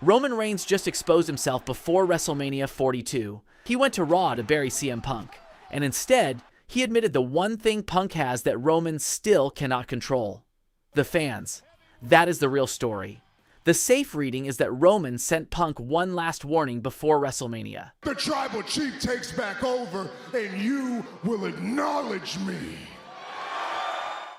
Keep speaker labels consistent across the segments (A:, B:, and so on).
A: Roman Reigns just exposed himself before WrestleMania 42. He went to Raw to bury CM Punk, and instead, he admitted the one thing Punk has that Roman still cannot control: the fans. That is the real story. The safe reading is that Roman sent Punk one last warning before WrestleMania.
B: The tribal chief takes back over, and you will acknowledge me.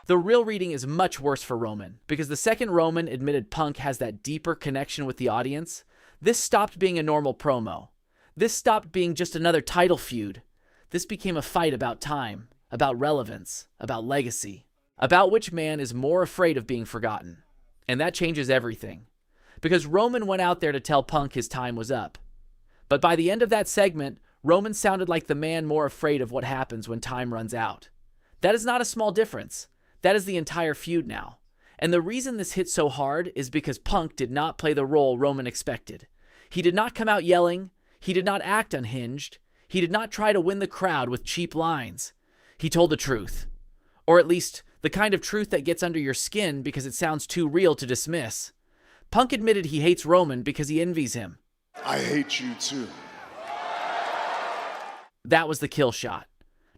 A: The real reading is much worse for Roman, because the second Roman admitted Punk has that deeper connection with the audience, this stopped being a normal promo. This stopped being just another title feud. This became a fight about time, about relevance, about legacy, about which man is more afraid of being forgotten. And that changes everything, because Roman went out there to tell Punk his time was up. But by the end of that segment, Roman sounded like the man more afraid of what happens when time runs out. That is not a small difference. That is the entire feud now. And the reason this hit so hard is because Punk did not play the role Roman expected. He did not come out yelling. He did not act unhinged. He did not try to win the crowd with cheap lines. He told the truth. Or at least, the kind of truth that gets under your skin because it sounds too real to dismiss. Punk admitted he hates Roman because he envies him.
B: I hate you too.
A: That was the kill shot.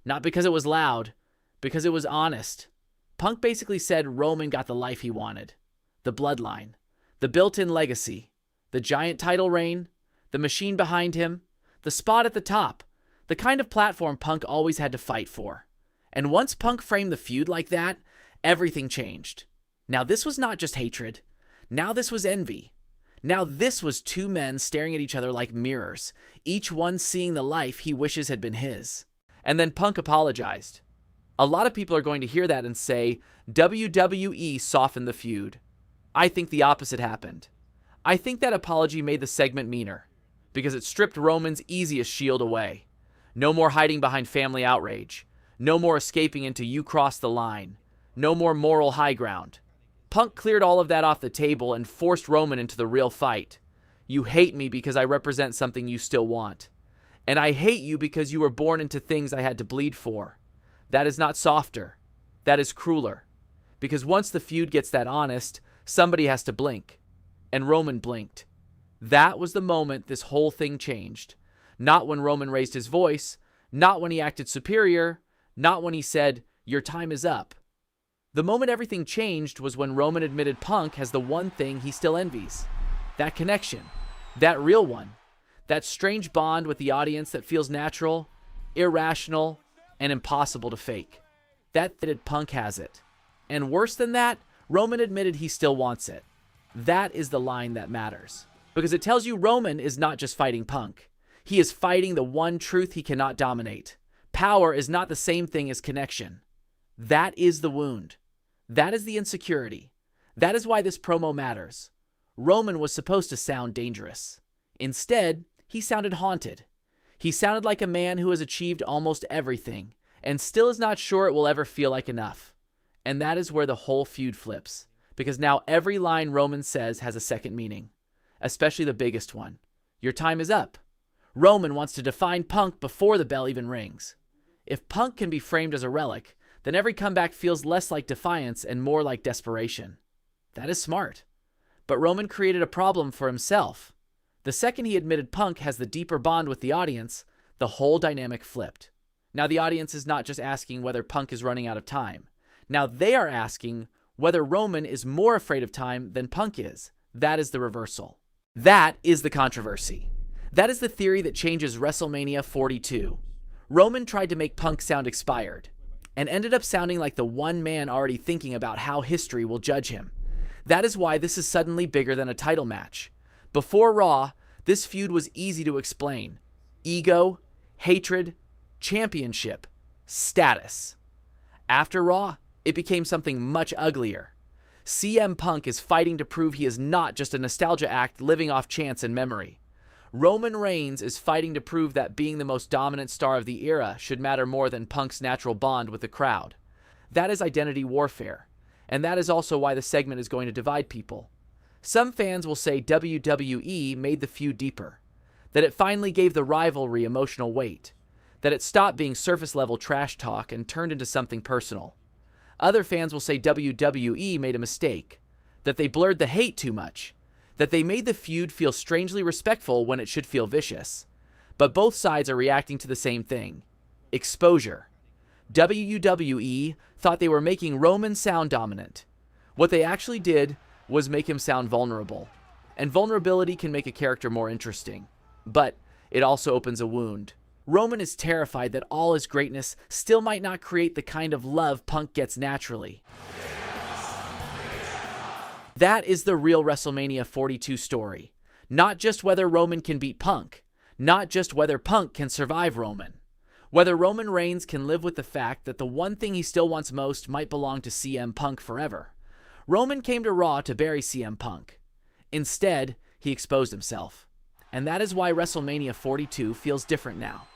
A: Not because it was loud, because it was honest. Punk basically said Roman got the life he wanted. The bloodline. The built-in legacy. The giant title reign. The machine behind him. The spot at the top. The kind of platform Punk always had to fight for. And once Punk framed the feud like that, everything changed. Now this was not just hatred. Now this was envy. Now this was two men staring at each other like mirrors, each one seeing the life he wishes had been his. And then Punk apologized. A lot of people are going to hear that and say, WWE softened the feud. I think the opposite happened. I think that apology made the segment meaner, because it stripped Roman's easiest shield away. No more hiding behind family outrage. No more escaping into "you crossed the line." No more moral high ground. Punk cleared all of that off the table and forced Roman into the real fight. You hate me because I represent something you still want. And I hate you because you were born into things I had to bleed for. That is not softer. That is crueler. Because once the feud gets that honest, somebody has to blink. And Roman blinked. That was the moment this whole thing changed. Not when Roman raised his voice, not when he acted superior, not when he said, "Your time is up." The moment everything changed was when Roman admitted Punk has the one thing he still envies. That connection. That real one. That strange bond with the audience that feels natural, irrational, and impossible to fake. That Punk has it. And worse than that, Roman admitted he still wants it. That is the line that matters. Because it tells you Roman is not just fighting Punk. He is fighting the one truth he cannot dominate. Power is not the same thing as connection. That is the wound. That is the insecurity. That is why this promo matters. Roman was supposed to sound dangerous. Instead, he sounded haunted. He sounded like a man who has achieved almost everything and still is not sure it will ever feel like enough. And that is where the whole feud flips, because now every line Roman says has a second meaning, especially the biggest one. Your time is up. Roman wants to define Punk before the bell even rings. If Punk can be framed as a relic, then every comeback feels less like defiance and more like desperation. That is smart. But Roman created a problem for himself. The second he admitted Punk has the deeper bond with the audience, the whole dynamic flipped. Now the audience is not just asking whether Punk is running out of time. Now they are asking whether Roman is more afraid of time than Punk is. That is the reversal. That is the controversy. That is the theory that changes WrestleMania 42. Roman tried to make Punk sound expired, and ended up sounding like the one man already thinking about how history will judge him. That is why this is suddenly bigger than a title match. Before Raw, this feud was easy to explain. Ego, hatred, championship, status. After Raw, it became something much uglier. CM Punk is fighting to prove he is not just a nostalgia act living off chance and memory. Roman Reigns is fighting to prove that being the most dominant star of the era should matter more than Punk's natural bond with the crowd. That is identity warfare, and that is also why the segment is going to divide people. Some fans will say WWE made the feud deeper, that it finally gave the rivalry emotional weight, that it stopped being surface-level trash talk and turned into something personal. Other fans will say WWE made a mistake, that they blurred the hate too much, that they made the feud feel strangely respectful when it should feel vicious. But both sides are reacting to the same thing: exposure. WWE thought they were making Roman sound dominant. What they actually did was make him sound vulnerable. And vulnerability can make a character more interesting. But it also opens a wound. Roman is terrified that all his greatness still might not create the kind of love Punk gets naturally. That is the real WrestleMania 42 story. Not just whether Roman can beat Punk. Not just whether Punk can survive Roman. Whether Roman Reigns can live with the fact that the one thing he still wants most might belong to CM Punk forever. Roman came to Raw to bury CM Punk. Instead, he exposed himself. And that is why WrestleMania 42 feels different now.